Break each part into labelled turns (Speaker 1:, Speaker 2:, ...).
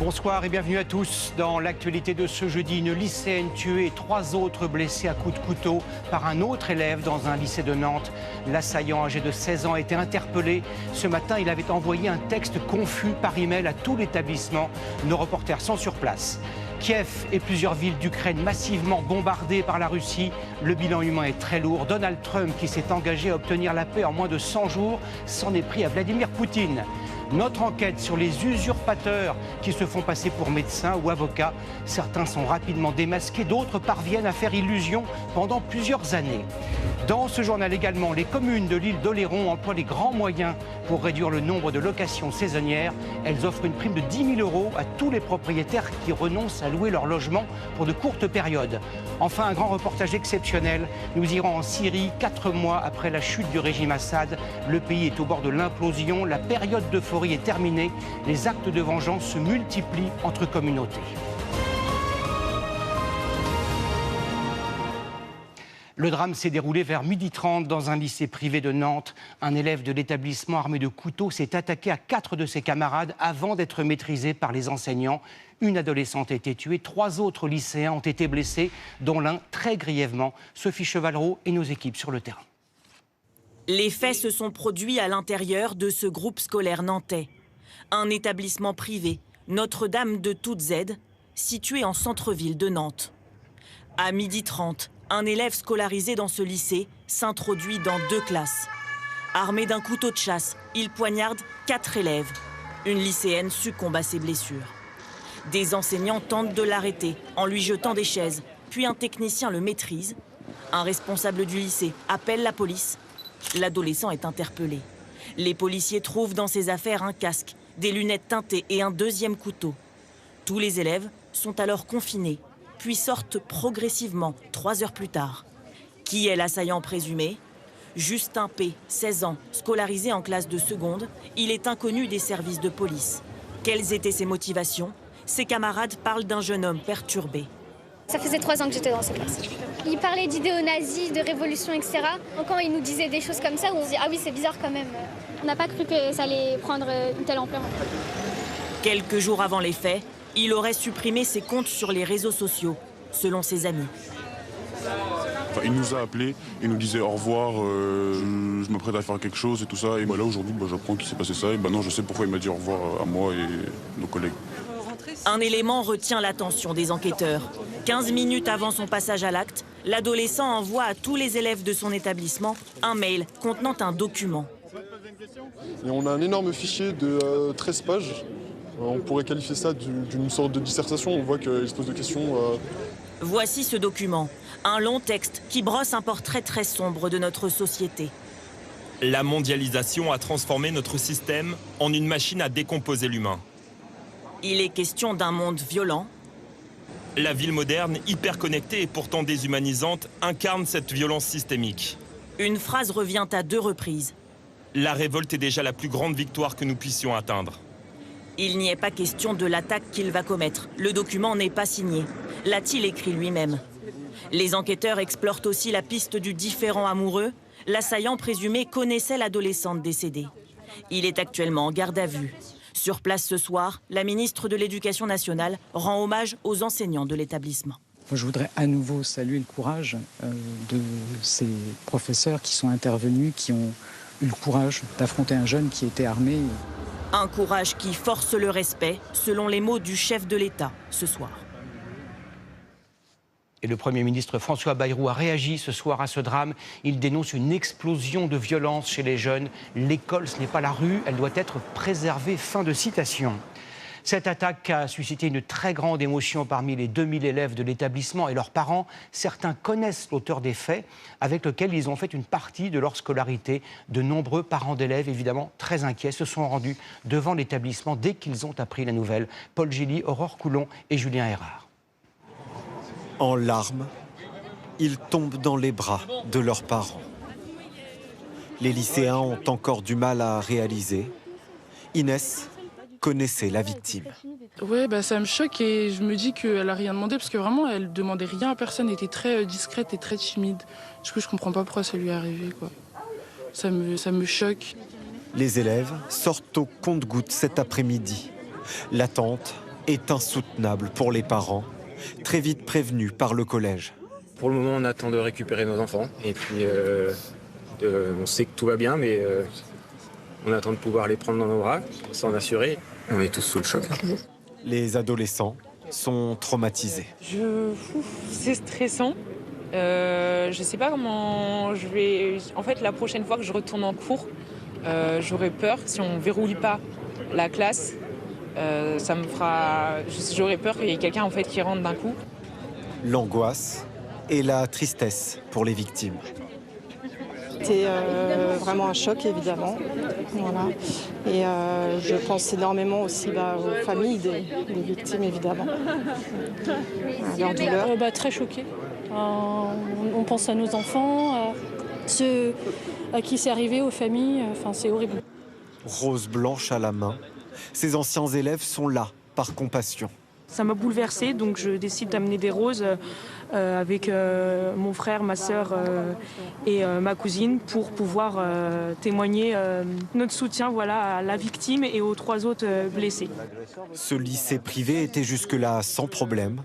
Speaker 1: Bonsoir et bienvenue à tous. Dans l'actualité de ce jeudi, une lycéenne tuée et 3 autres blessés à coups de couteau par un autre élève dans un lycée de Nantes. L'assaillant âgé de 16 ans a été interpellé. Ce matin, il avait envoyé un texte confus par email à tout l'établissement. Nos reporters sont sur place. Kiev et plusieurs villes d'Ukraine massivement bombardées par la Russie. Le bilan humain est très lourd. Donald Trump, qui s'est engagé à obtenir la paix en moins de 100 jours, s'en est pris à Vladimir Poutine. Notre enquête sur les usurpateurs qui se font passer pour médecins ou avocats. Certains sont rapidement démasqués, d'autres parviennent à faire illusion pendant plusieurs années. Dans ce journal également, les communes de l'île d'Oléron emploient les grands moyens pour réduire le nombre de locations saisonnières. Elles offrent une prime de 10 000 € à tous les propriétaires qui renoncent à louer leur logement pour de courtes périodes. Enfin, un grand reportage exceptionnel. Nous irons en Syrie 4 mois après la chute du régime Assad. Le pays est au bord de l'implosion. La période d'euphorie est terminée. Les actes de vengeance se multiplient entre communautés. Le drame s'est déroulé vers 12h30 dans un lycée privé de Nantes. Un élève de l'établissement armé de couteaux s'est attaqué à 4 de ses camarades avant d'être maîtrisé par les enseignants. Une adolescente a été tuée, 3 autres lycéens ont été blessés, dont l'un très grièvement. Sophie Chevalreau et nos équipes sur le terrain.
Speaker 2: Les faits se sont produits à l'intérieur de ce groupe scolaire nantais. Un établissement privé, Notre-Dame de Toutes Aides, situé en centre-ville de Nantes. À 12h30, un élève scolarisé dans ce lycée s'introduit dans 2 classes. Armé d'un couteau de chasse, il poignarde 4 élèves. Une lycéenne succombe à ses blessures. Des enseignants tentent de l'arrêter en lui jetant des chaises, puis un technicien le maîtrise. Un responsable du lycée appelle la police. L'adolescent est interpellé. Les policiers trouvent dans ses affaires un casque, des lunettes teintées et un 2e couteau. Tous les élèves sont alors confinés, puis sortent progressivement 3 heures plus tard. Qui est l'assaillant présumé? Justin P., 16 ans, scolarisé en classe de seconde, il est inconnu des services de police. Quelles étaient ses motivations? Ses camarades parlent d'un jeune homme perturbé.
Speaker 3: Ça faisait 3 ans que j'étais dans cette classe. Il parlait d'idéaux nazis, de révolution, etc. Quand il nous disait des choses comme ça, on se dit « Ah oui, c'est bizarre quand même ». On n'a pas cru que ça allait prendre une telle ampleur.
Speaker 2: Quelques jours avant les faits, il aurait supprimé ses comptes sur les réseaux sociaux, selon ses amis.
Speaker 4: Il nous a appelés, il nous disait au revoir, je m'apprête à faire quelque chose et tout ça. Et là aujourd'hui, j'apprends qu'il s'est passé ça et maintenant je sais pourquoi il m'a dit au revoir à moi et nos collègues.
Speaker 2: Un élément retient l'attention des enquêteurs. 15 minutes avant son passage à l'acte, l'adolescent envoie à tous les élèves de son établissement un mail contenant un document.
Speaker 5: Et on a un énorme fichier de 13 pages. On pourrait qualifier ça d'une sorte de dissertation. On voit qu'il se pose des questions.
Speaker 2: Voici ce document, un long texte qui brosse un portrait très sombre de notre société.
Speaker 6: La mondialisation a transformé notre système en une machine à décomposer l'humain.
Speaker 2: Il est question d'un monde violent.
Speaker 6: La ville moderne, hyper connectée et pourtant déshumanisante, incarne cette violence systémique.
Speaker 2: Une phrase revient à 2 reprises.
Speaker 6: La révolte est déjà la plus grande victoire que nous puissions atteindre.
Speaker 2: Il n'y est pas question de l'attaque qu'il va commettre. Le document n'est pas signé. L'a-t-il écrit lui-même? Les enquêteurs explorent aussi la piste du différend amoureux. L'assaillant présumé connaissait l'adolescente décédée. Il est actuellement en garde à vue. Sur place ce soir, la ministre de l'Éducation nationale rend hommage aux enseignants de l'établissement.
Speaker 7: Je voudrais à nouveau saluer le courage de ces professeurs qui sont intervenus, qui ont eu le courage d'affronter un jeune qui était armé.
Speaker 2: Un courage qui force le respect, selon les mots du chef de l'État ce soir.
Speaker 1: Et le Premier ministre François Bayrou a réagi ce soir à ce drame. Il dénonce une explosion de violence chez les jeunes. L'école, ce n'est pas la rue, elle doit être préservée. Fin de citation. Cette attaque a suscité une très grande émotion parmi les 2000 élèves de l'établissement et leurs parents. Certains connaissent l'auteur des faits avec lequel ils ont fait une partie de leur scolarité. De nombreux parents d'élèves, évidemment très inquiets, se sont rendus devant l'établissement dès qu'ils ont appris la nouvelle. Paul Gilly, Aurore Coulon et Julien Erard.
Speaker 8: En larmes, ils tombent dans les bras de leurs parents. Les lycéens ont encore du mal à réaliser. Inès connaissait la victime.
Speaker 9: Ouais, ça me choque et je me dis qu'elle n'a rien demandé parce que vraiment, elle ne demandait rien à personne, elle était très discrète et très timide. Du coup, je ne comprends pas pourquoi ça lui est arrivé, quoi. Ça me choque.
Speaker 8: Les élèves sortent au compte-gouttes cet après-midi. L'attente est insoutenable pour les parents, très vite prévenus par le collège.
Speaker 10: Pour le moment, on attend de récupérer nos enfants. Et puis, on sait que tout va bien, mais on attend de pouvoir les prendre dans nos bras, s'en assurer. On est tous sous le choc.
Speaker 8: Les adolescents sont traumatisés.
Speaker 11: C'est stressant. Je ne sais pas comment je vais... En fait, la prochaine fois que je retourne en cours, j'aurai peur. Si on ne verrouille pas la classe, ça me fera... J'aurais peur qu'il y ait quelqu'un en fait, qui rentre d'un coup.
Speaker 8: L'angoisse et la tristesse pour les victimes.
Speaker 12: C'était vraiment un choc, évidemment. Voilà. Et je pense énormément aussi aux familles des victimes, évidemment. À leur douleur.
Speaker 13: Très choquée. On pense à nos enfants, à ceux à qui c'est arrivé, aux familles. Enfin, c'est horrible.
Speaker 8: Rose blanche à la main, ces anciens élèves sont là, par compassion.
Speaker 14: Ça m'a bouleversée, donc je décide d'amener des roses avec mon frère, ma sœur et ma cousine pour pouvoir témoigner notre soutien à la victime et aux 3 autres blessés.
Speaker 8: Ce lycée privé était jusque-là sans problème.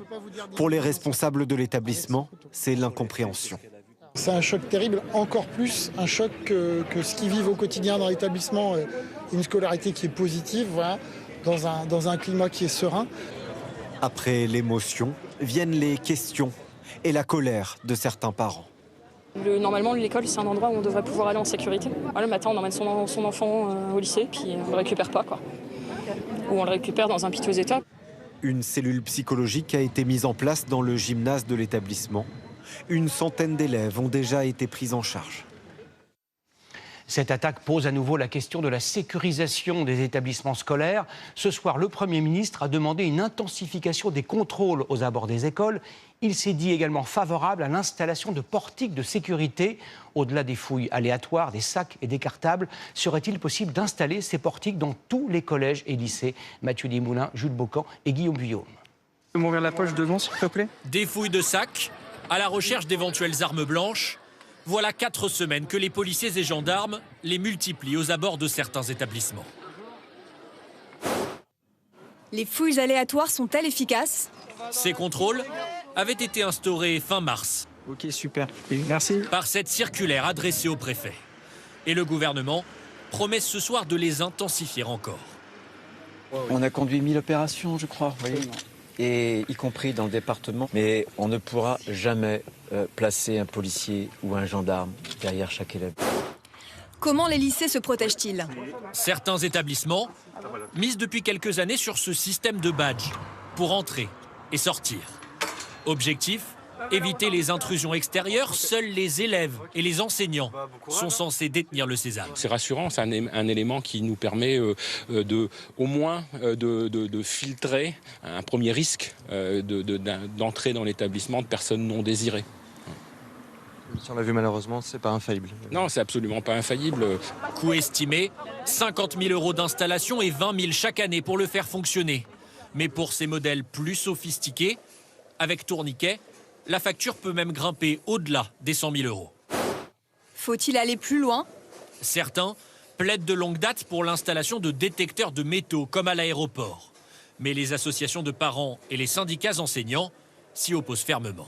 Speaker 8: Pour les responsables de l'établissement, c'est l'incompréhension.
Speaker 15: C'est un choc terrible, encore plus un choc que ce qu'ils vivent au quotidien dans l'établissement. Une scolarité qui est positive, voilà, dans un climat qui est serein.
Speaker 8: Après l'émotion, viennent les questions et la colère de certains parents.
Speaker 13: Normalement, l'école, c'est un endroit où on devrait pouvoir aller en sécurité. Le matin, on emmène son enfant au lycée, puis on ne le récupère pas, ou on le récupère dans un piteux état.
Speaker 8: Une cellule psychologique a été mise en place dans le gymnase de l'établissement. Une centaine d'élèves ont déjà été pris en charge.
Speaker 1: Cette attaque pose à nouveau la question de la sécurisation des établissements scolaires. Ce soir, le Premier ministre a demandé une intensification des contrôles aux abords des écoles. Il s'est dit également favorable à l'installation de portiques de sécurité. Au-delà des fouilles aléatoires, des sacs et des cartables, serait-il possible d'installer ces portiques dans tous les collèges et lycées? Mathieu Desmoulins, Jules Bocan et Guillaume Vuillaume.
Speaker 16: M'ouvrir la poche devant, s'il te plaît.
Speaker 17: Des fouilles de sacs, à la recherche d'éventuelles armes blanches. Voilà 4 semaines que les policiers et gendarmes les multiplient aux abords de certains établissements.
Speaker 18: Les fouilles aléatoires sont-elles efficaces?
Speaker 17: Ces contrôles avaient été instaurés fin mars.
Speaker 16: Ok, super. Merci.
Speaker 17: Par cette circulaire adressée au préfet. Et le gouvernement promet ce soir de les intensifier encore.
Speaker 19: On a conduit 1000 opérations, je crois, oui. Et y compris dans le département. Mais on ne pourra jamais placer un policier ou un gendarme derrière chaque élève.
Speaker 18: Comment les lycées se protègent-ils?
Speaker 17: Certains établissements misent depuis quelques années sur ce système de badge pour entrer et sortir. Objectif, éviter les intrusions extérieures. Seuls les élèves et les enseignants sont censés détenir le sésame.
Speaker 20: C'est rassurant, c'est un élément qui nous permet au moins de filtrer un premier risque d'entrée dans l'établissement de personnes non désirées.
Speaker 19: Si on l'a vu malheureusement, c'est pas infaillible.
Speaker 20: Non, c'est absolument pas infaillible.
Speaker 17: Coût estimé, 50 000 € d'installation et 20 000 chaque année pour le faire fonctionner. Mais pour ces modèles plus sophistiqués, avec tourniquet, la facture peut même grimper au-delà des 100 000 €.
Speaker 18: Faut-il aller plus loin?
Speaker 17: Certains plaident de longue date pour l'installation de détecteurs de métaux, comme à l'aéroport. Mais les associations de parents et les syndicats enseignants s'y opposent fermement.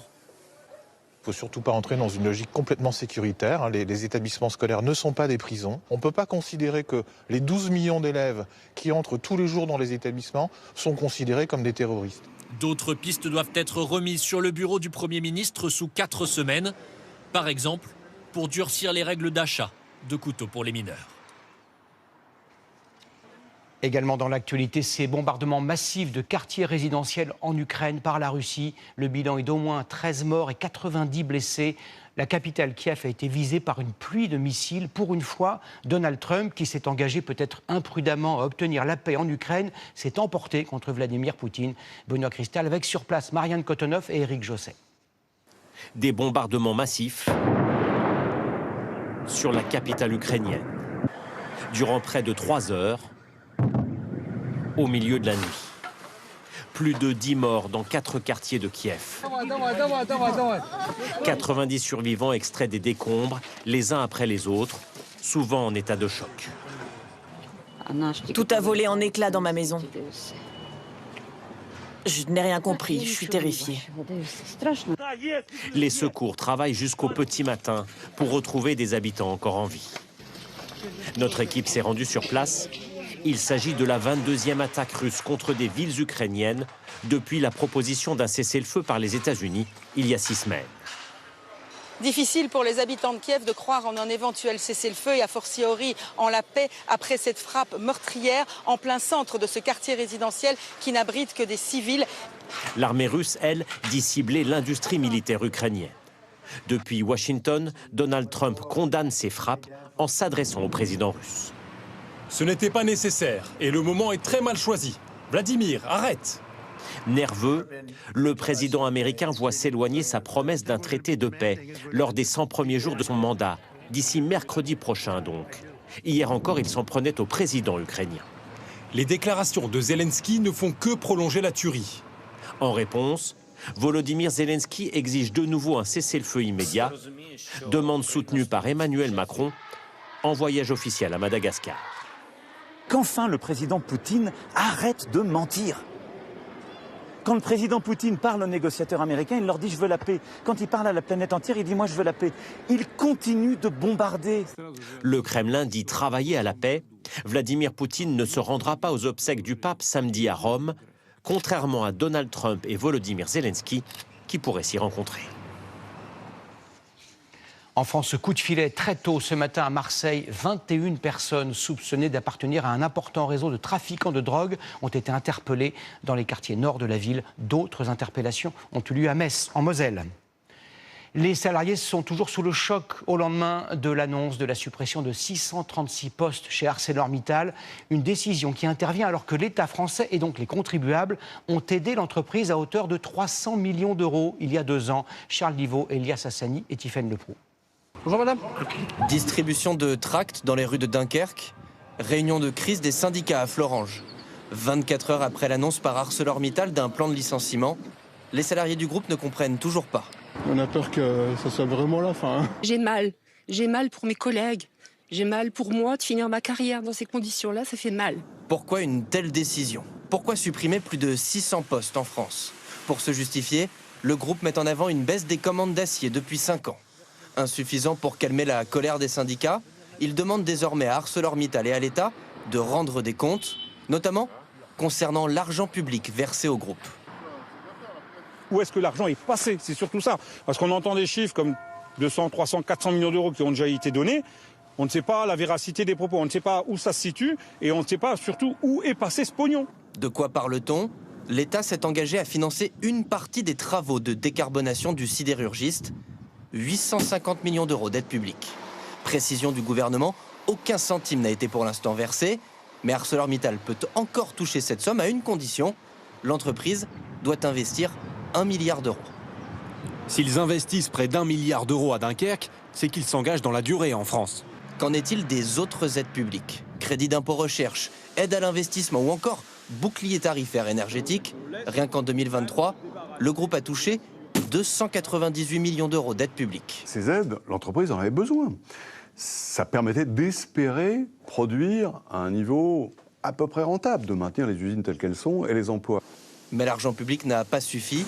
Speaker 21: Il ne faut surtout pas entrer dans une logique complètement sécuritaire. Les établissements scolaires ne sont pas des prisons. On ne peut pas considérer que les 12 millions d'élèves qui entrent tous les jours dans les établissements sont considérés comme des terroristes.
Speaker 17: D'autres pistes doivent être remises sur le bureau du Premier ministre sous 4 semaines. Par exemple, pour durcir les règles d'achat de couteaux pour les mineurs.
Speaker 1: Également dans l'actualité, ces bombardements massifs de quartiers résidentiels en Ukraine par la Russie. Le bilan est d'au moins 13 morts et 90 blessés. La capitale Kiev a été visée par une pluie de missiles. Pour une fois, Donald Trump, qui s'est engagé peut-être imprudemment à obtenir la paix en Ukraine, s'est emporté contre Vladimir Poutine. Benoît Cristal avec sur place Marianne Kotonov et Éric Josset.
Speaker 22: Des bombardements massifs sur la capitale ukrainienne. Durant près de 3 heures, au milieu de la nuit. Plus de 10 morts dans 4 quartiers de Kiev. 90 survivants extraits des décombres, les uns après les autres, souvent en état de choc.
Speaker 2: Tout a volé en éclats dans ma maison. Je n'ai rien compris, je suis terrifiée.
Speaker 22: Les secours travaillent jusqu'au petit matin pour retrouver des habitants encore en vie. Notre équipe s'est rendue sur place. Il s'agit de la 22e attaque russe contre des villes ukrainiennes depuis la proposition d'un cessez-le-feu par les États-Unis il y a 6 semaines.
Speaker 3: Difficile pour les habitants de Kiev de croire en un éventuel cessez-le-feu et a fortiori en la paix après cette frappe meurtrière en plein centre de ce quartier résidentiel qui n'abrite que des civils.
Speaker 22: L'armée russe, elle, dit cibler l'industrie militaire ukrainienne. Depuis Washington, Donald Trump condamne ces frappes en s'adressant au président russe.
Speaker 4: Ce n'était pas nécessaire et le moment est très mal choisi. Vladimir, arrête!
Speaker 22: Nerveux, le président américain voit s'éloigner sa promesse d'un traité de paix lors des 100 premiers jours de son mandat, d'ici mercredi prochain donc. Hier encore, il s'en prenait au président ukrainien.
Speaker 4: Les déclarations de Zelensky ne font que prolonger la tuerie.
Speaker 22: En réponse, Volodymyr Zelensky exige de nouveau un cessez-le-feu immédiat, demande soutenue par Emmanuel Macron, en voyage officiel à Madagascar.
Speaker 23: Qu'enfin le président Poutine arrête de mentir. Quand le président Poutine parle aux négociateurs américains, il leur dit « je veux la paix ». Quand il parle à la planète entière, il dit « moi je veux la paix ». Il continue de bombarder.
Speaker 22: Le Kremlin dit travailler à la paix. Vladimir Poutine ne se rendra pas aux obsèques du pape samedi à Rome, contrairement à Donald Trump et Volodymyr Zelensky, qui pourraient s'y rencontrer.
Speaker 1: En France, ce coup de filet très tôt ce matin à Marseille, 21 personnes soupçonnées d'appartenir à un important réseau de trafiquants de drogue ont été interpellées dans les quartiers nord de la ville. D'autres interpellations ont eu lieu à Metz, en Moselle. Les salariés sont toujours sous le choc au lendemain de l'annonce de la suppression de 636 postes chez ArcelorMittal. Une décision qui intervient alors que l'État français et donc les contribuables ont aidé l'entreprise à hauteur de 300 millions d'euros il y a 2 ans. Charles Divot, Elias Hassani et Tiffaine Leproux.
Speaker 24: Bonjour madame. Distribution de tracts dans les rues de Dunkerque. Réunion de crise des syndicats à Florange. 24 heures après l'annonce par ArcelorMittal d'un plan de licenciement, les salariés du groupe ne comprennent toujours pas.
Speaker 5: On a peur que ça soit vraiment la fin.
Speaker 25: J'ai mal pour mes collègues. J'ai mal pour moi de finir ma carrière dans ces conditions-là, ça fait mal.
Speaker 24: Pourquoi une telle décision? Pourquoi supprimer plus de 600 postes en France? Pour se justifier, le groupe met en avant une baisse des commandes d'acier depuis 5 ans. Insuffisant pour calmer la colère des syndicats, il demande désormais à ArcelorMittal et à l'État de rendre des comptes, notamment concernant l'argent public versé au groupe.
Speaker 26: Où est-ce que l'argent est passé? C'est surtout ça. Parce qu'on entend des chiffres comme 200, 300, 400 millions d'euros qui ont déjà été donnés. On ne sait pas la véracité des propos, on ne sait pas où ça se situe et on ne sait pas surtout où est passé ce pognon.
Speaker 24: De quoi parle-t-on? L'État s'est engagé à financer une partie des travaux de décarbonation du sidérurgiste. 850 millions d'euros d'aide publique. Précision du gouvernement, aucun centime n'a été pour l'instant versé, mais ArcelorMittal peut encore toucher cette somme à une condition, l'entreprise doit investir 1 milliard d'euros.
Speaker 8: S'ils investissent près d'1 milliard d'euros à Dunkerque, c'est qu'ils s'engagent dans la durée en France.
Speaker 24: Qu'en est-il des autres aides publiques? Crédit d'impôt recherche, aide à l'investissement ou encore bouclier tarifaire énergétique? Rien qu'en 2023, le groupe a touché 298 millions d'euros d'aide publique.
Speaker 27: Ces aides, l'entreprise en avait besoin. Ça permettait d'espérer produire à un niveau à peu près rentable, de maintenir les usines telles qu'elles sont et les emplois.
Speaker 24: Mais l'argent public n'a pas suffi,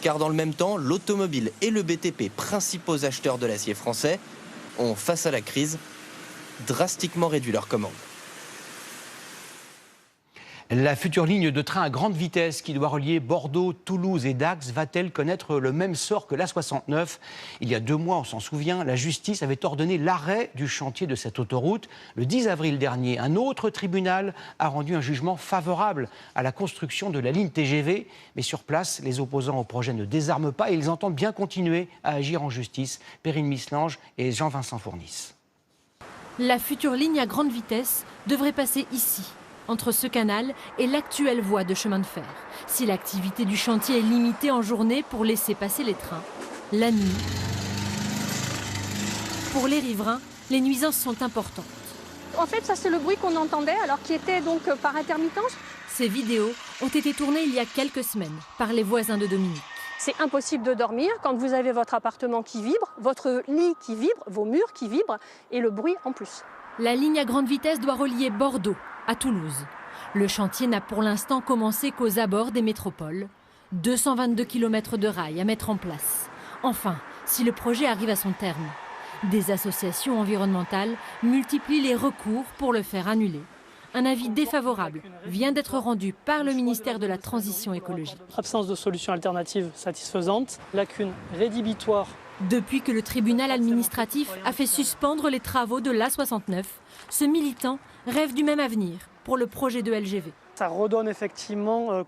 Speaker 24: car dans le même temps, l'automobile et le BTP, principaux acheteurs de l'acier français, ont, face à la crise, drastiquement réduit leurs commandes.
Speaker 1: La future ligne de train à grande vitesse qui doit relier Bordeaux, Toulouse et Dax va-t-elle connaître le même sort que l'A69? Il y a 2 mois, on s'en souvient, la justice avait ordonné l'arrêt du chantier de cette autoroute. Le 10 avril dernier, un autre tribunal a rendu un jugement favorable à la construction de la ligne TGV. Mais sur place, les opposants au projet ne désarment pas et ils entendent bien continuer à agir en justice. Perrine Mislange et Jean-Vincent Fournis.
Speaker 28: La future ligne à grande vitesse devrait passer ici, entre ce canal et l'actuelle voie de chemin de fer. Si l'activité du chantier est limitée en journée pour laisser passer les trains, la nuit, pour les riverains, les nuisances sont importantes.
Speaker 29: En fait, ça c'est le bruit qu'on entendait, alors qui était donc par intermittence.
Speaker 28: Ces vidéos ont été tournées il y a quelques semaines par les voisins de Dominique.
Speaker 29: C'est impossible de dormir quand vous avez votre appartement qui vibre, votre lit qui vibre, vos murs qui vibrent et le bruit en plus.
Speaker 28: La ligne à grande vitesse doit relier Bordeaux à Toulouse. Le chantier n'a pour l'instant commencé qu'aux abords des métropoles. 222 km de rails à mettre en place. Enfin, si le projet arrive à son terme, des associations environnementales multiplient les recours pour le faire annuler. Un avis défavorable vient d'être rendu par le ministère de la Transition écologique.
Speaker 29: Absence de solution alternative satisfaisante, lacune rédhibitoire.
Speaker 28: Depuis que le tribunal administratif a fait suspendre les travaux de l'A69, ce militant rêve du même avenir pour le projet de LGV.
Speaker 29: Ça redonne effectivement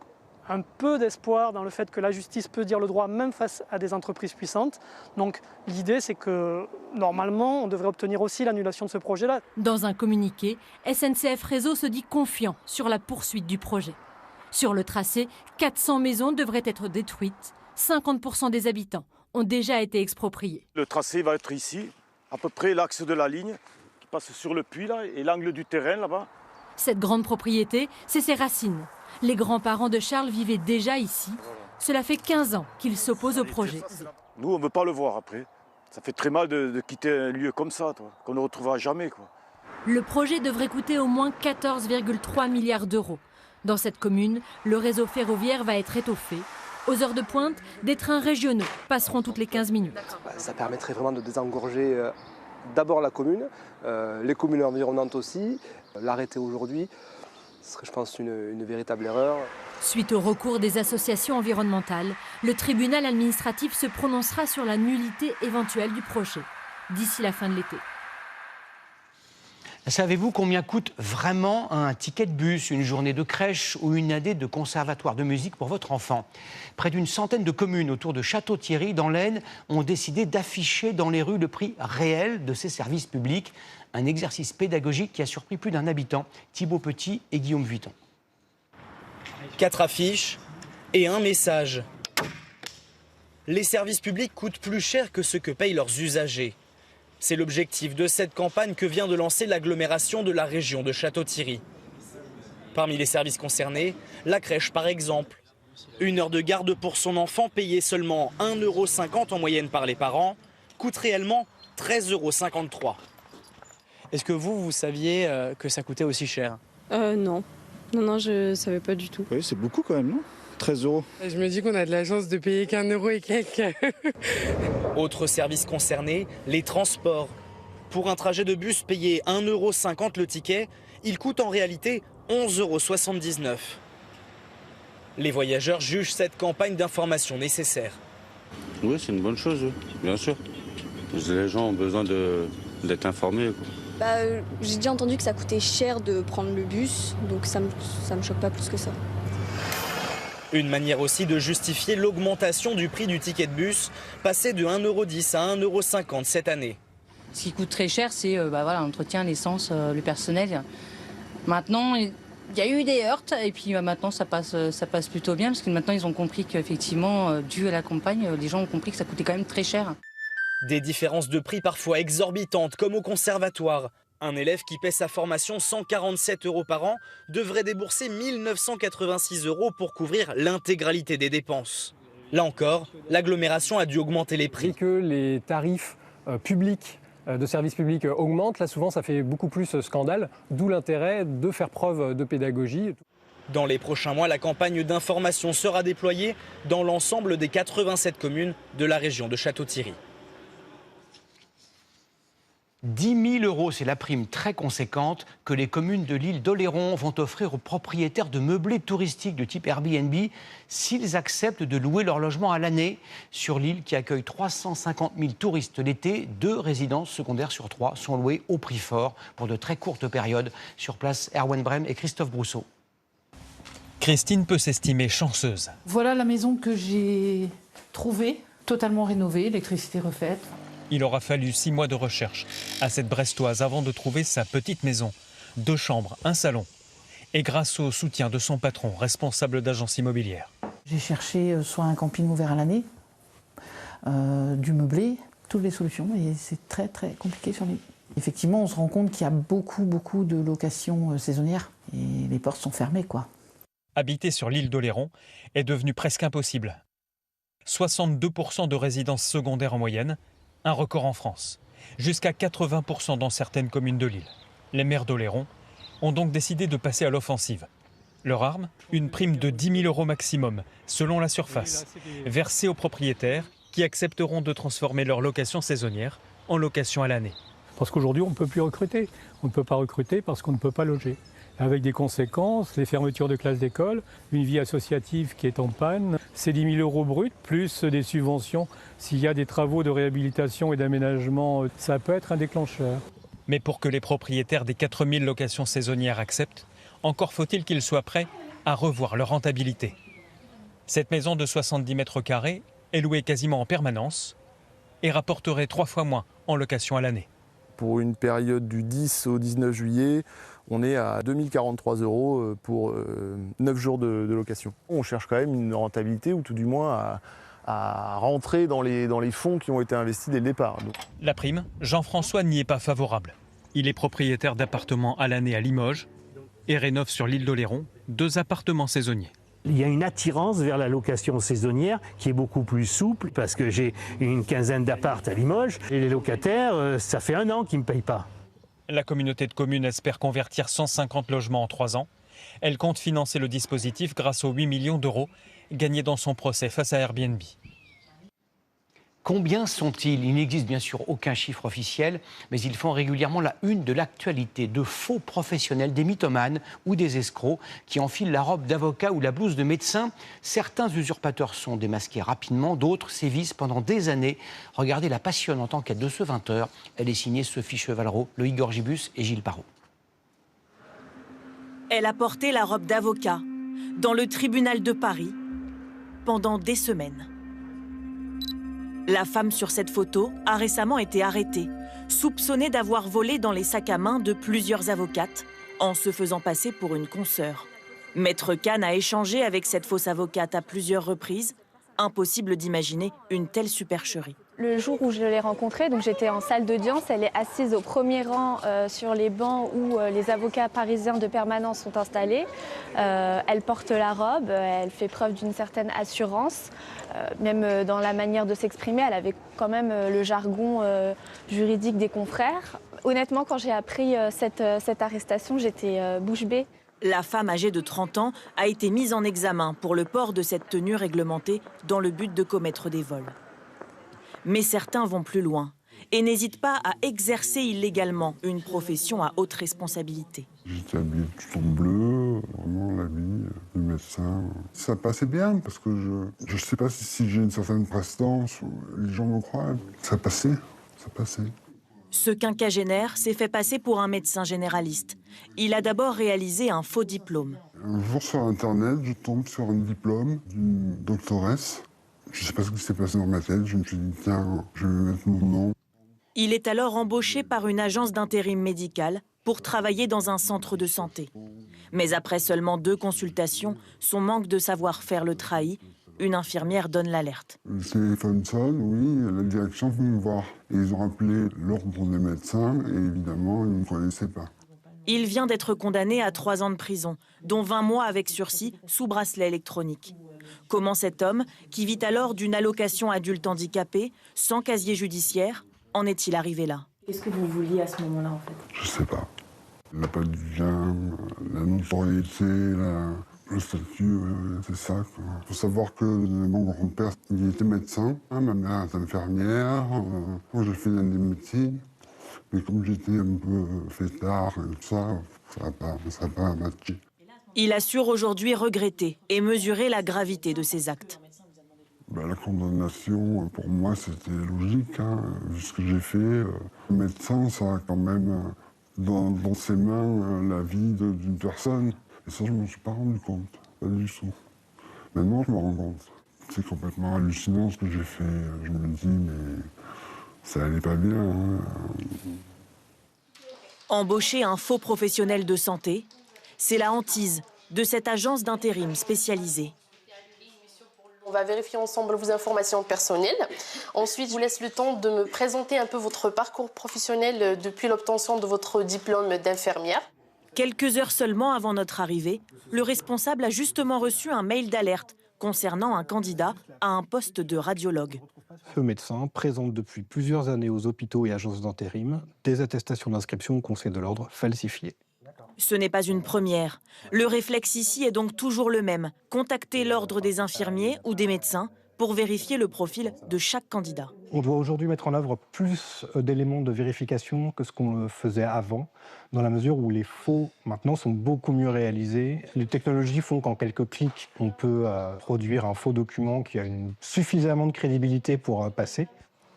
Speaker 29: un peu d'espoir dans le fait que la justice peut dire le droit même face à des entreprises puissantes. Donc l'idée c'est que normalement on devrait obtenir aussi l'annulation de ce projet-là.
Speaker 28: Dans un communiqué, SNCF Réseau se dit confiant sur la poursuite du projet. Sur le tracé, 400 maisons devraient être détruites, 50% des habitants ont déjà été expropriés.
Speaker 6: Le tracé va être ici, à peu près l'axe de la ligne qui passe sur le puits là, et l'angle du terrain là-bas.
Speaker 28: Cette grande propriété, c'est ses racines. Les grands-parents de Charles vivaient déjà ici. Cela fait 15 ans qu'ils s'opposent au projet.
Speaker 6: Nous, on ne veut pas le voir après. Ça fait très mal de quitter un lieu comme ça, qu'on ne retrouvera jamais, quoi.
Speaker 28: Le projet devrait coûter au moins 14,3 milliards d'euros. Dans cette commune, le réseau ferroviaire va être étoffé. Aux heures de pointe, des trains régionaux passeront toutes les 15 minutes.
Speaker 7: Ça permettrait vraiment de désengorger d'abord la commune, les communes environnantes aussi. L'arrêter aujourd'hui, ce serait, je pense, une véritable erreur.
Speaker 28: Suite au recours des associations environnementales, le tribunal administratif se prononcera sur la nullité éventuelle du projet d'ici la fin de l'été.
Speaker 1: Savez-vous combien coûte vraiment un ticket de bus, une journée de crèche ou une année de conservatoire de musique pour votre enfant? Près d'une centaine de communes autour de Château-Thierry, dans l'Aisne, ont décidé d'afficher dans les rues le prix réel de ces services publics. Un exercice pédagogique qui a surpris plus d'un habitant, Thibaut Petit et Guillaume Vuitton.
Speaker 9: 4 affiches et un message. Les services publics coûtent plus cher que ce que payent leurs usagers. C'est l'objectif de cette campagne que vient de lancer l'agglomération de la région de Château-Thierry. Parmi les services concernés, la crèche par exemple. 1 heure de garde pour son enfant payée seulement 1,50 € en moyenne par les parents, coûte réellement 13,53 €.
Speaker 16: Est-ce que vous saviez que ça coûtait aussi cher?
Speaker 10: Non. Non, je savais pas du tout.
Speaker 11: Oui, c'est beaucoup quand même, non? 13 €.
Speaker 10: Je me dis qu'on a de la chance de payer qu'1 € et quelques.
Speaker 9: Autre service concerné, les transports. Pour un trajet de bus payé 1,50 € le ticket, il coûte en réalité 11,79 €. Les voyageurs jugent cette campagne d'information nécessaire.
Speaker 11: Oui, c'est une bonne chose, bien sûr. Les gens ont besoin d'être informés, quoi.
Speaker 12: J'ai déjà entendu que ça coûtait cher de prendre le bus, donc ça me choque pas plus que ça.
Speaker 9: Une manière aussi de justifier l'augmentation du prix du ticket de bus, passé de 1,10 € à 1,50 € cette année.
Speaker 13: Ce qui coûte très cher, c'est l'entretien, l'essence, le personnel. Maintenant, il y a eu des heurts et puis maintenant ça passe plutôt bien parce que maintenant ils ont compris qu'effectivement, dû à la campagne, les gens ont compris que ça coûtait quand même très cher.
Speaker 9: Des différences de prix parfois exorbitantes, comme au conservatoire. Un élève qui paie sa formation 147 € par an devrait débourser 1 986 € pour couvrir l'intégralité des dépenses. Là encore, l'agglomération a dû augmenter les prix.
Speaker 14: Dès que les tarifs publics de services publics augmentent, là souvent ça fait beaucoup plus scandale, d'où l'intérêt de faire preuve de pédagogie.
Speaker 9: Dans les prochains mois, la campagne d'information sera déployée dans l'ensemble des 87 communes de la région de Château-Thierry.
Speaker 1: 10 000 €, c'est la prime très conséquente que les communes de l'île d'Oléron vont offrir aux propriétaires de meublés touristiques de type Airbnb s'ils acceptent de louer leur logement à l'année. Sur l'île qui accueille 350 000 touristes l'été, 2 résidences secondaires sur 3 sont louées au prix fort pour de très courtes périodes. Sur place, Erwan Brem et Christophe Brousseau.
Speaker 15: Christine peut s'estimer chanceuse.
Speaker 30: Voilà la maison que j'ai trouvée, totalement rénovée, l'électricité refaite.
Speaker 15: Il aura fallu 6 mois de recherche à cette Brestoise avant de trouver sa petite maison. 2 chambres, un salon. Et grâce au soutien de son patron, responsable d'agence immobilière.
Speaker 30: J'ai cherché soit un camping ouvert à l'année, du meublé, toutes les solutions. Et c'est très très compliqué sur l'île. Effectivement, on se rend compte qu'il y a beaucoup de locations saisonnières. Et les portes sont fermées, quoi.
Speaker 15: Habiter sur l'île d'Oléron est devenu presque impossible. 62% de résidences secondaires en moyenne, un record en France. Jusqu'à 80% dans certaines communes de l'île. Les maires d'Oléron ont donc décidé de passer à l'offensive. Leur arme, une prime de 10 000 € maximum, selon la surface, versée aux propriétaires qui accepteront de transformer leur location saisonnière en location à l'année.
Speaker 14: Parce qu'aujourd'hui, on ne peut plus recruter. On ne peut pas recruter parce qu'on ne peut pas loger. Avec des conséquences, les fermetures de classes d'école, une vie associative qui est en panne, c'est 10 000 € bruts, plus des subventions. S'il y a des travaux de réhabilitation et d'aménagement, ça peut être un déclencheur.
Speaker 15: Mais pour que les propriétaires des 4 000 locations saisonnières acceptent, encore faut-il qu'ils soient prêts à revoir leur rentabilité. Cette maison de 70 mètres carrés est louée quasiment en permanence et rapporterait 3 fois moins en location à l'année.
Speaker 2: Pour une période du 10 au 19 juillet, on est à 2 043 € pour 9 jours de location. On cherche quand même une rentabilité ou tout du moins à rentrer dans les fonds qui ont été investis dès le départ.
Speaker 15: La prime, Jean-François n'y est pas favorable. Il est propriétaire d'appartements à l'année à Limoges et rénove sur l'île d'Oléron 2 appartements saisonniers.
Speaker 3: Il y a une attirance vers la location saisonnière qui est beaucoup plus souple parce que j'ai une quinzaine d'apparts à Limoges et les locataires, ça fait 1 an qu'ils ne me payent pas.
Speaker 15: La communauté de communes espère convertir 150 logements en 3 ans. Elle compte financer le dispositif grâce aux 8 millions d'euros gagnés dans son procès face à Airbnb.
Speaker 1: Combien sont-ils? Il n'existe bien sûr aucun chiffre officiel, mais ils font régulièrement la une de l'actualité de faux professionnels, des mythomanes ou des escrocs qui enfilent la robe d'avocat ou la blouse de médecin. Certains usurpateurs sont démasqués rapidement, d'autres sévissent pendant des années. Regardez la passionnante enquête de ce 20h. Elle est signée Sophie Chevalreau, Loïc Gorgibus et Gilles Parot.
Speaker 4: Elle a porté la robe d'avocat dans le tribunal de Paris pendant des semaines. La femme sur cette photo a récemment été arrêtée, soupçonnée d'avoir volé dans les sacs à main de plusieurs avocates en se faisant passer pour une consoeur. Maître Kahn a échangé avec cette fausse avocate à plusieurs reprises. Impossible d'imaginer une telle supercherie.
Speaker 17: Le jour où je l'ai rencontrée, donc j'étais en salle d'audience, elle est assise au premier rang sur les bancs où les avocats parisiens de permanence sont installés. Elle porte la robe, elle fait preuve d'une certaine assurance, même dans la manière de s'exprimer, elle avait quand même le jargon juridique des confrères. Honnêtement, quand j'ai appris cette arrestation, j'étais bouche bée.
Speaker 4: La femme âgée de 30 ans a été mise en examen pour le port de cette tenue réglementée dans le but de commettre des vols. Mais certains vont plus loin et n'hésitent pas à exercer illégalement une profession à haute responsabilité.
Speaker 18: J'étais habillé tout en bleu, vraiment l'habit du médecin. Ça passait bien parce que je ne sais pas si j'ai une certaine prestance, les gens me croient. Ça passait.
Speaker 4: Ce quinquagénaire s'est fait passer pour un médecin généraliste. Il a d'abord réalisé un faux diplôme.
Speaker 18: Un jour sur Internet, je tombe sur un diplôme d'une doctoresse. Je ne sais pas ce qui s'est passé dans ma tête. Je me suis dit, tiens, je vais mettre mon nom.
Speaker 4: Il est alors embauché par une agence d'intérim médical pour travailler dans un centre de santé. Mais après seulement 2 consultations, son manque de savoir-faire le trahit. Une infirmière donne l'alerte.
Speaker 18: Le téléphone sonne, oui, la direction vient me voir. Et ils ont appelé l'ordre des médecins et évidemment, ils ne me connaissaient pas.
Speaker 4: Il vient d'être condamné à 3 ans de prison, dont 20 mois avec sursis sous bracelet électronique. Comment cet homme, qui vit alors d'une allocation adulte handicapé, sans casier judiciaire, en est-il arrivé là?
Speaker 17: Qu'est-ce que vous vouliez à ce moment-là, en fait?
Speaker 18: Je sais pas. L'appel du bien, la notoriété, le statut, c'est ça. Il faut savoir que mon grand-père, il était médecin, ma mère est infirmière, moi j'ai fait des médecines. Mais comme j'étais un peu fêtard et tout ça, ça n'a pas matché.
Speaker 4: Il assure aujourd'hui regretter et mesurer la gravité de ses actes.
Speaker 18: La condamnation, pour moi, c'était logique. Vu ce que j'ai fait, le médecin, ça a quand même dans ses mains la vie d'une personne. Et ça, je ne m'en suis pas rendu compte, pas du tout. Maintenant, je me rends compte. C'est complètement hallucinant ce que j'ai fait. Je me dis, mais ça allait pas bien.
Speaker 4: Embaucher un faux professionnel de santé, c'est la hantise de cette agence d'intérim spécialisée.
Speaker 19: On va vérifier ensemble vos informations personnelles. Ensuite, je vous laisse le temps de me présenter un peu votre parcours professionnel depuis l'obtention de votre diplôme d'infirmière.
Speaker 4: Quelques heures seulement avant notre arrivée, le responsable a justement reçu un mail d'alerte concernant un candidat à un poste de radiologue.
Speaker 20: Ce médecin présente depuis plusieurs années aux hôpitaux et agences d'intérim des attestations d'inscription au Conseil de l'ordre falsifiées.
Speaker 4: Ce n'est pas une première. Le réflexe ici est donc toujours le même. Contacter l'ordre des infirmiers ou des médecins pour vérifier le profil de chaque candidat.
Speaker 20: On doit aujourd'hui mettre en œuvre plus d'éléments de vérification que ce qu'on faisait avant, dans la mesure où les faux, maintenant, sont beaucoup mieux réalisés. Les technologies font qu'en quelques clics, on peut produire un faux document qui a suffisamment de crédibilité pour passer.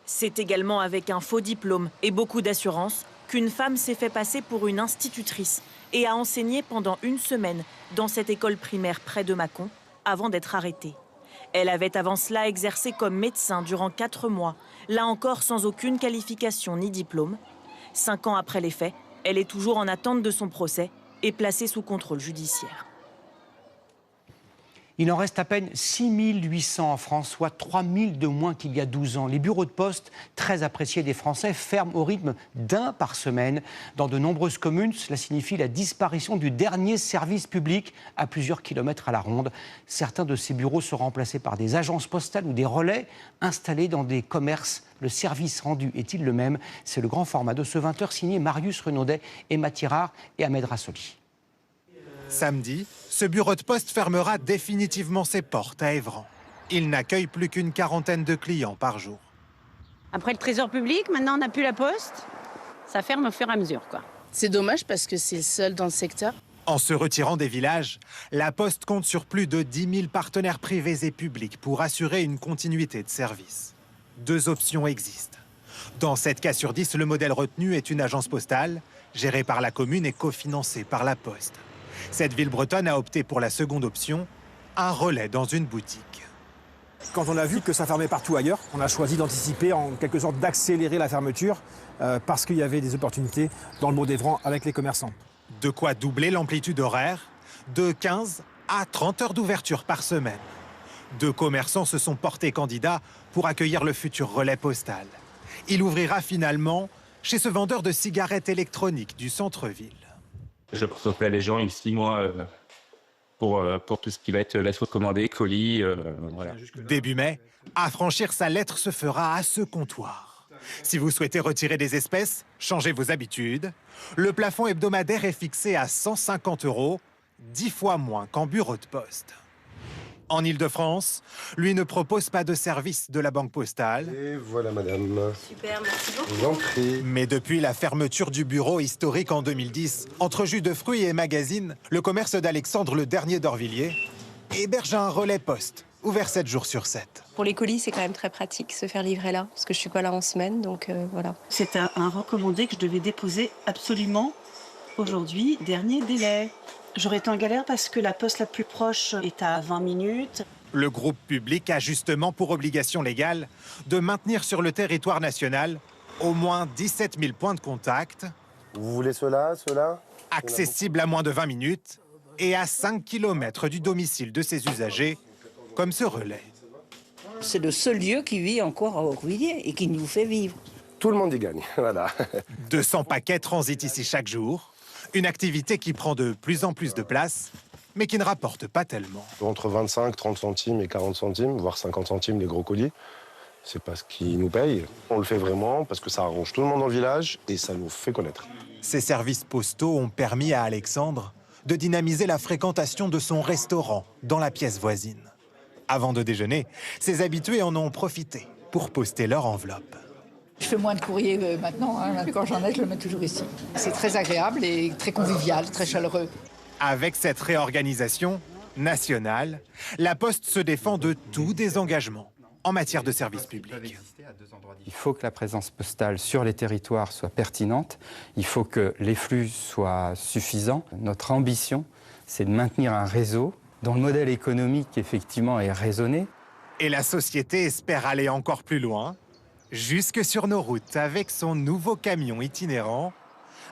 Speaker 4: C'est également avec un faux diplôme et beaucoup d'assurance qu'une femme s'est fait passer pour une institutrice et a enseigné pendant une semaine dans cette école primaire près de Mâcon avant d'être arrêtée. Elle avait avant cela exercé comme médecin durant 4 mois, là encore sans aucune qualification ni diplôme. 5 ans après les faits, elle est toujours en attente de son procès et placée sous contrôle judiciaire.
Speaker 1: Il en reste à peine 6800 en France, soit 3000 de moins qu'il y a 12 ans. Les bureaux de poste, très appréciés des Français, ferment au rythme d'1 par semaine. Dans de nombreuses communes, cela signifie la disparition du dernier service public à plusieurs kilomètres à la ronde. Certains de ces bureaux sont remplacés par des agences postales ou des relais installés dans des commerces. Le service rendu est-il le même? C'est le grand format de ce 20h signé Marius Renaudet, Emma Tirard et Ahmed Rassoli.
Speaker 5: Samedi, ce bureau de poste fermera définitivement ses portes à Évran. Il n'accueille plus qu'une quarantaine de clients par jour.
Speaker 8: Après le trésor public, maintenant on n'a plus la poste. Ça ferme au fur et à mesure, quoi.
Speaker 21: C'est dommage parce que c'est le seul dans le secteur.
Speaker 5: En se retirant des villages, la Poste compte sur plus de 10 000 partenaires privés et publics pour assurer une continuité de service. 2 options existent. Dans 7 cas sur 10, le modèle retenu est une agence postale, gérée par la commune et cofinancée par la Poste. Cette ville bretonne a opté pour la seconde option, un relais dans une boutique.
Speaker 22: Quand on a vu que ça fermait partout ailleurs, on a choisi d'anticiper, en quelque sorte d'accélérer la fermeture parce qu'il y avait des opportunités dans le Mont d'Évran avec les commerçants.
Speaker 5: De quoi doubler l'amplitude horaire, de 15 à 30 heures d'ouverture par semaine. 2 commerçants se sont portés candidats pour accueillir le futur relais postal. Il ouvrira finalement chez ce vendeur de cigarettes électroniques du centre-ville.
Speaker 23: Je porte la Légion ici, moi, pour tout ce qui va être lettres commandées, colis, voilà.
Speaker 5: Début mai, affranchir sa lettre se fera à ce comptoir. Si vous souhaitez retirer des espèces, changez vos habitudes. Le plafond hebdomadaire est fixé à 150 €, 10 fois moins qu'en bureau de poste. En Ile-de-France, lui ne propose pas de service de la banque postale.
Speaker 24: Et voilà, madame.
Speaker 8: Super, merci beaucoup.
Speaker 24: Je vous en prie.
Speaker 5: Mais depuis la fermeture du bureau historique en 2010, entre jus de fruits et magazines, le commerce d'Alexandre le Dernier d'Orvilliers héberge un relais poste, ouvert 7 jours sur 7.
Speaker 8: Pour les colis, c'est quand même très pratique se faire livrer là, parce que je suis pas là en semaine, donc voilà.
Speaker 25: C'est un recommandé que je devais déposer absolument aujourd'hui, dernier délai. J'aurais été en galère parce que la poste la plus proche est à 20 minutes.
Speaker 5: Le groupe public a justement pour obligation légale de maintenir sur le territoire national au moins 17 000 points de contact.
Speaker 24: Vous voulez cela,
Speaker 5: accessibles à moins de 20 minutes et à 5 km du domicile de ses usagers, comme ce relais.
Speaker 21: C'est le seul lieu qui vit encore à Orvilliers et qui nous fait vivre.
Speaker 24: Tout le monde y gagne, voilà.
Speaker 5: 200 paquets transitent ici chaque jour. Une activité qui prend de plus en plus de place, mais qui ne rapporte pas tellement.
Speaker 24: Entre 25, 30 centimes et 40 centimes, voire 50 centimes les gros colis, c'est pas ce qui nous paye. On le fait vraiment parce que ça arrange tout le monde dans le village et ça nous fait connaître.
Speaker 5: Ces services postaux ont permis à Alexandre de dynamiser la fréquentation de son restaurant dans la pièce voisine. Avant de déjeuner, ses habitués en ont profité pour poster leur enveloppe.
Speaker 26: Je fais moins de courrier maintenant, hein. Quand j'en ai, je le mets toujours ici. C'est très agréable et très convivial, très chaleureux.
Speaker 5: Avec cette réorganisation nationale, la Poste se défend de tout désengagement en matière de services publics.
Speaker 27: Il faut que la présence postale sur les territoires soit pertinente, il faut que les flux soient suffisants. Notre ambition, c'est de maintenir un réseau dont le modèle économique, effectivement, est raisonné.
Speaker 5: Et la société espère aller encore plus loin, jusque sur nos routes avec son nouveau camion itinérant,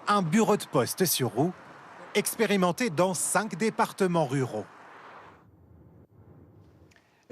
Speaker 5: un bureau de poste sur roue, expérimenté dans 5 départements ruraux.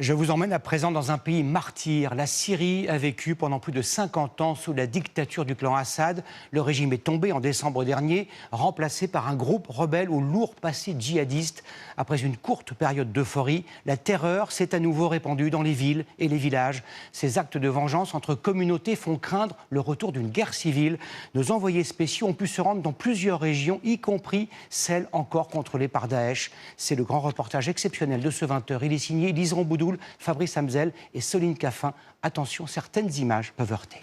Speaker 1: Je vous emmène à présent dans un pays martyr. La Syrie a vécu pendant plus de 50 ans sous la dictature du clan Assad. Le régime est tombé en décembre dernier, remplacé par un groupe rebelle au lourd passé djihadiste. Après une courte période d'euphorie, la terreur s'est à nouveau répandue dans les villes et les villages. Ces actes de vengeance entre communautés font craindre le retour d'une guerre civile. Nos envoyés spéciaux ont pu se rendre dans plusieurs régions, y compris celles encore contrôlées par Daesh. C'est le grand reportage exceptionnel de ce 20h. Il est signé Liseron Boudoul, Fabrice Hamzel et Soline Caffin. Attention, certaines images peuvent heurter.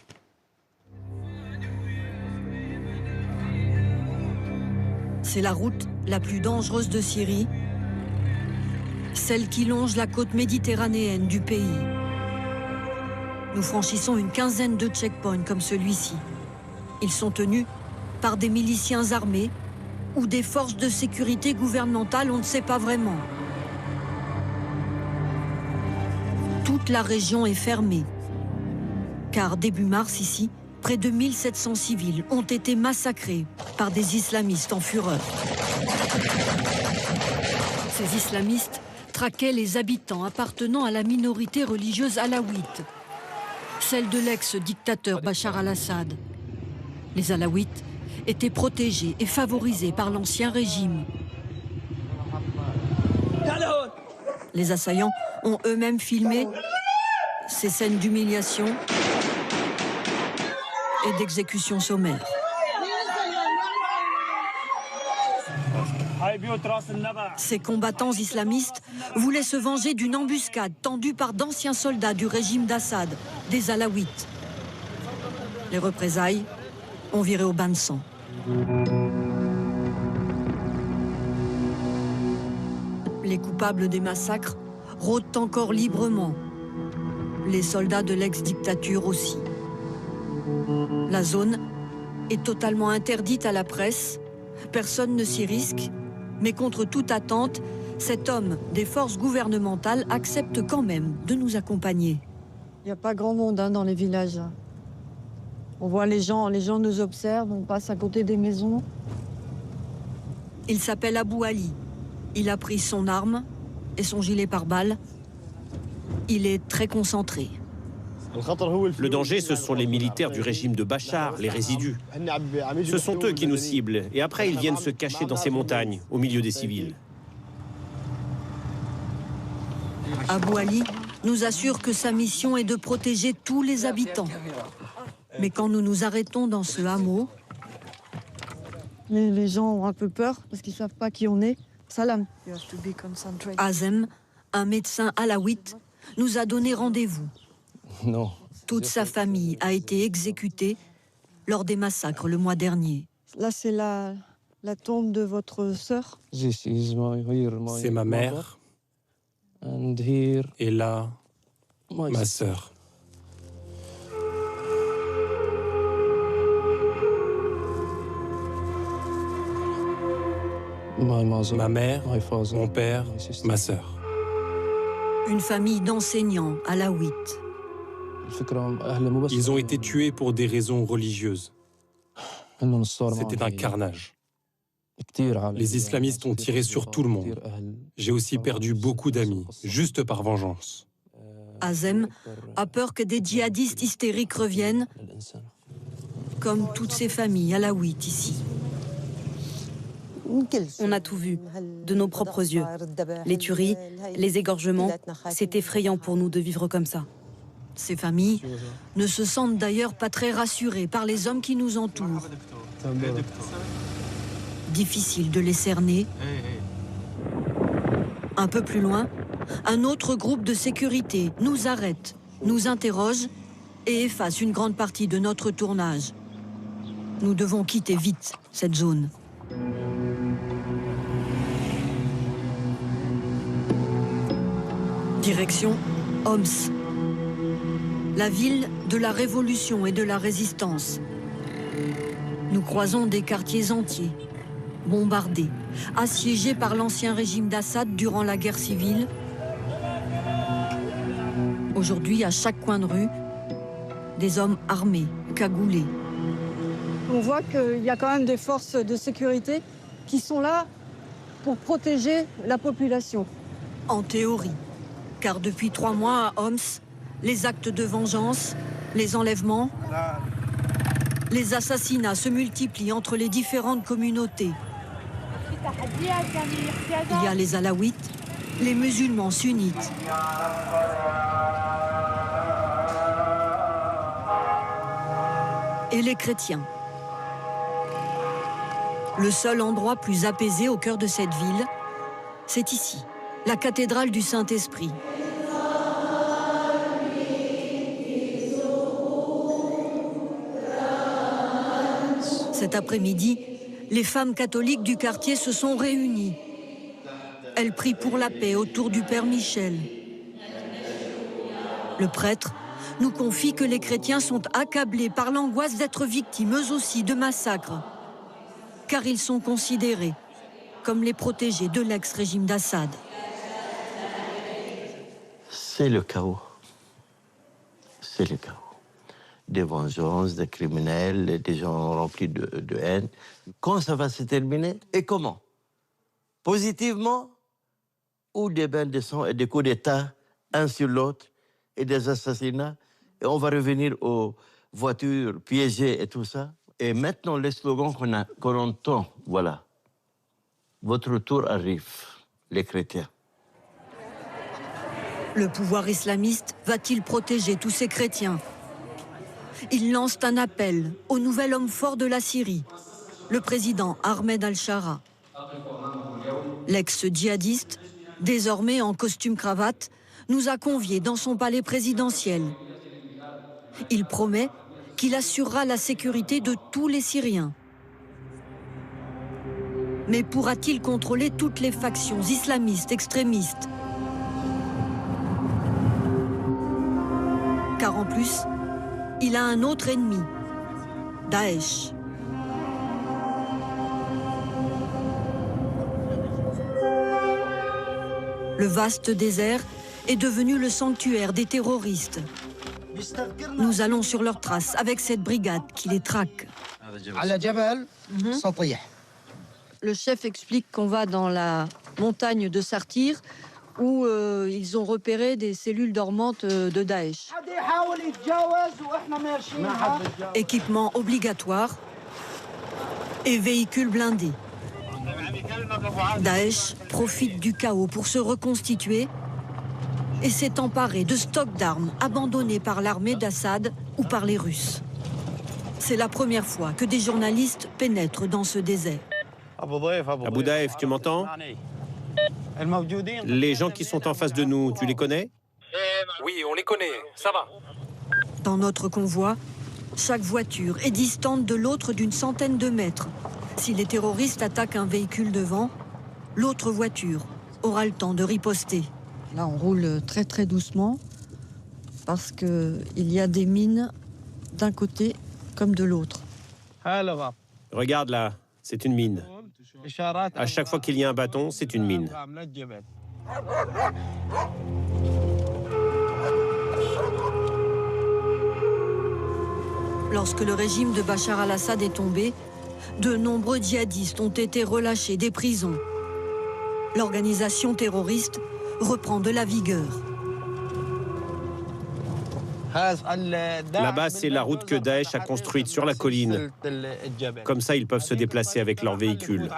Speaker 6: C'est la route la plus dangereuse de Syrie, celle qui longe la côte méditerranéenne du pays. Nous franchissons une quinzaine de checkpoints comme celui-ci. Ils sont tenus par des miliciens armés ou des forces de sécurité gouvernementales, on ne sait pas vraiment. Toute la région est fermée, car début mars ici, près de 1700 civils ont été massacrés par des islamistes en fureur. Ces islamistes traquaient les habitants appartenant à la minorité religieuse alaouite, celle de l'ex-dictateur Bachar al-Assad. Les alaouites étaient protégés et favorisés par l'ancien régime. Les assaillants ont eux-mêmes filmé ces scènes d'humiliation et d'exécution sommaire. Ces combattants islamistes voulaient se venger d'une embuscade tendue par d'anciens soldats du régime d'Assad, des Alaouites. Les représailles ont viré au bain de sang. Les coupables des massacres rôdent encore librement. Les soldats de l'ex-dictature aussi. La zone est totalement interdite à la presse. Personne ne s'y risque. Mais contre toute attente, cet homme des forces gouvernementales accepte quand même de nous accompagner.
Speaker 7: Il n'y a pas grand monde dans les villages. On voit les gens nous observent, on passe à côté des maisons.
Speaker 6: Il s'appelle Abou Ali. Il a pris son arme et son gilet pare-balles. Il est très concentré.
Speaker 9: Le danger, ce sont les militaires du régime de Bachar, les résidus. Ce sont eux qui nous ciblent, et après ils viennent se cacher dans ces montagnes, au milieu des civils.
Speaker 6: Abou Ali nous assure que sa mission est de protéger tous les habitants. Mais quand nous nous arrêtons dans ce hameau...
Speaker 7: Les gens ont un peu peur, parce qu'ils ne savent pas qui on est. Salam.
Speaker 6: Azem, un médecin alaouite, nous a donné rendez-vous.
Speaker 10: Non.
Speaker 6: Toute sa famille a été exécutée lors des massacres le mois dernier.
Speaker 7: Là, c'est la tombe de votre sœur.
Speaker 9: C'est ma mère. Et là, ma sœur. Ma mère, mon père, ma sœur.
Speaker 6: Une famille d'enseignants alaouites.
Speaker 9: Ils ont été tués pour des raisons religieuses. C'était un carnage. Les islamistes ont tiré sur tout le monde. J'ai aussi perdu beaucoup d'amis, juste par vengeance.
Speaker 6: Azem a peur que des djihadistes hystériques reviennent, comme toutes ces familles alaouites ici.
Speaker 11: On a tout vu, de nos propres yeux. Les tueries, les égorgements, c'est effrayant pour nous de vivre comme ça.
Speaker 6: Ces familles ne se sentent d'ailleurs pas très rassurées par les hommes qui nous entourent. Difficile de les cerner. Un peu plus loin, un autre groupe de sécurité nous arrête, nous interroge et efface une grande partie de notre tournage. Nous devons quitter vite cette zone. Direction Homs, la ville de la révolution et de la résistance. Nous croisons des quartiers entiers, bombardés, assiégés par l'ancien régime d'Assad durant la guerre civile. Aujourd'hui, à chaque coin de rue, des hommes armés, cagoulés.
Speaker 7: On voit qu'il y a quand même des forces de sécurité qui sont là pour protéger la population.
Speaker 6: En théorie. Car depuis 3 mois à Homs, les actes de vengeance, les enlèvements, les assassinats se multiplient entre les différentes communautés. Il y a les Alaouites, les musulmans sunnites. Et les chrétiens. Le seul endroit plus apaisé au cœur de cette ville, c'est ici, la cathédrale du Saint-Esprit. Cet après-midi, les femmes catholiques du quartier se sont réunies. Elles prient pour la paix autour du Père Michel. Le prêtre nous confie que les chrétiens sont accablés par l'angoisse d'être victimes eux aussi de massacres, car ils sont considérés comme les protégés de l'ex-régime d'Assad.
Speaker 2: C'est le chaos. C'est le chaos. Des vengeances, des criminels, des gens remplis de haine. Quand ça va se terminer et comment? Positivement ou des bains de sang et des coups d'État, un sur l'autre, et des assassinats, et on va revenir aux voitures piégées et tout ça. Et maintenant, les slogans qu'on entend, voilà. Votre tour arrive, les chrétiens.
Speaker 6: Le pouvoir islamiste va-t-il protéger tous ces chrétiens? Ils lancent un appel au nouvel homme fort de la Syrie, le président Ahmed al-Shara. L'ex-djihadiste, désormais en costume-cravate, nous a conviés dans son palais présidentiel. Il promet qu'il assurera la sécurité de tous les Syriens. Mais pourra-t-il contrôler toutes les factions islamistes extrémistes? Car en plus, il a un autre ennemi, Daesh. Le vaste désert est devenu le sanctuaire des terroristes. Nous allons sur leurs traces avec cette brigade qui les traque.
Speaker 7: Le chef explique qu'on va dans la montagne de Sartir où ils ont repéré des cellules dormantes de Daesh.
Speaker 6: Équipement obligatoire et véhicules blindés. Daesh profite du chaos pour se reconstituer et s'est emparé de stocks d'armes abandonnés par l'armée d'Assad ou par les Russes. C'est la première fois que des journalistes pénètrent dans ce désert.
Speaker 3: Abou Daïf, tu m'entends? Les gens qui sont en face de nous, tu les connais?
Speaker 15: Oui, on les connaît, ça va.
Speaker 6: Dans notre convoi, chaque voiture est distante de l'autre d'une centaine de mètres. Si les terroristes attaquent un véhicule devant, l'autre voiture aura le temps de riposter.
Speaker 7: Là, on roule très très doucement parce qu'il y a des mines d'un côté comme de l'autre.
Speaker 3: Regarde là, c'est une mine. À chaque fois qu'il y a un bâton, c'est une mine.
Speaker 6: Lorsque le régime de Bachar al-Assad est tombé, de nombreux djihadistes ont été relâchés des prisons. L'organisation terroriste reprend de la vigueur.
Speaker 3: Là-bas, c'est la route que Daesh a construite sur la colline. Comme ça, ils peuvent se déplacer avec leurs véhicules.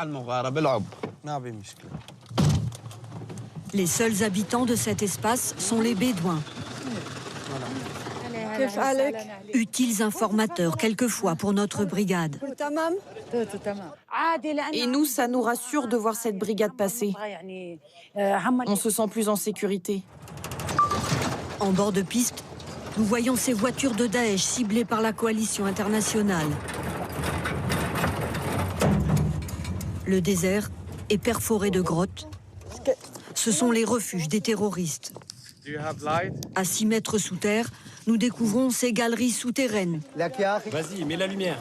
Speaker 6: Les seuls habitants de cet espace sont les Bédouins. Utiles informateurs quelquefois pour notre brigade.
Speaker 10: Et nous, ça nous rassure de voir cette brigade passer. On se sent plus en sécurité.
Speaker 6: En bord de piste, nous voyons ces voitures de Daesh ciblées par la coalition internationale. Le désert est perforé de grottes. Ce sont les refuges des terroristes. À 6 mètres sous terre, nous découvrons ces galeries souterraines.
Speaker 15: Vas-y, mets la lumière.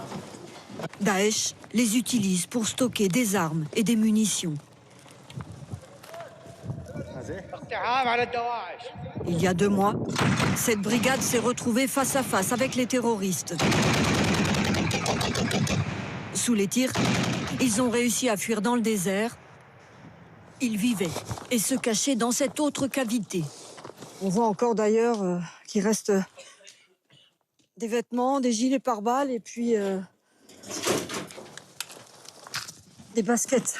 Speaker 6: Daesh les utilise pour stocker des armes et des munitions. Il y a 2 mois, cette brigade s'est retrouvée face à face avec les terroristes. Sous les tirs, ils ont réussi à fuir dans le désert. Ils vivaient et se cachaient dans cette autre cavité.
Speaker 7: On voit encore d'ailleurs qu'il reste des vêtements, des gilets pare-balles et puis des baskets.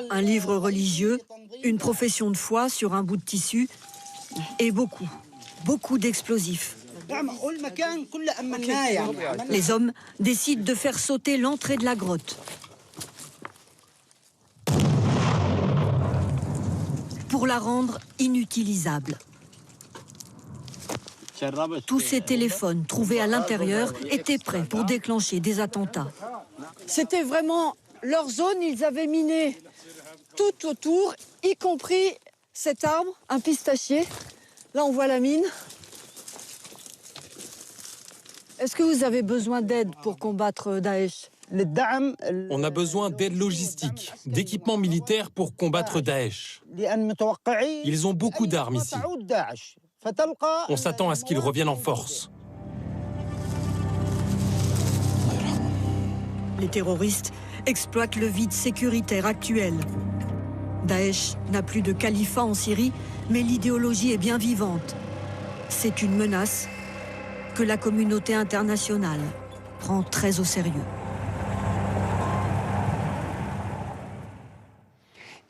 Speaker 7: Un livre religieux, une profession de foi sur un bout de tissu et beaucoup d'explosifs. Les hommes décident de faire sauter l'entrée de la grotte. Pour la rendre inutilisable. Tous ces téléphones trouvés à l'intérieur étaient prêts pour déclencher des attentats. C'était vraiment leur zone, ils avaient miné tout autour, y compris cet arbre, un pistachier. Là, on voit la mine. Est-ce que vous avez besoin d'aide pour combattre Daesh ?
Speaker 9: On a besoin d'aide logistique, d'équipements militaires pour combattre Daesh. Ils ont beaucoup d'armes ici. On s'attend à ce qu'ils reviennent en force.
Speaker 7: Les terroristes exploitent le vide sécuritaire actuel. Daesh n'a plus de califat en Syrie, mais l'idéologie est bien vivante. C'est une menace que la communauté internationale prend très au sérieux.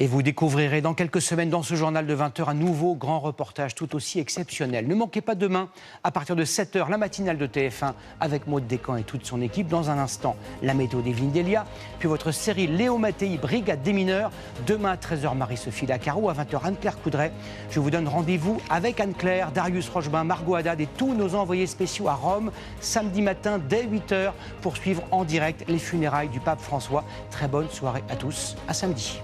Speaker 1: Et vous découvrirez dans quelques semaines dans ce journal de 20h un nouveau grand reportage tout aussi exceptionnel. Ne manquez pas demain, à partir de 7h, la matinale de TF1 avec Maud Descamps et toute son équipe. Dans un instant, la météo d'Evelyne Delia, puis votre série Léo Mattei, Brigade des mineurs. Demain à 13h, Marie-Sophie Lacaro, à 20h, Anne-Claire Coudray. Je vous donne rendez-vous avec Anne-Claire, Darius Rochebin, Margot Haddad et tous nos envoyés spéciaux à Rome, samedi matin dès 8h, pour suivre en direct les funérailles du pape François. Très bonne soirée à tous, à samedi.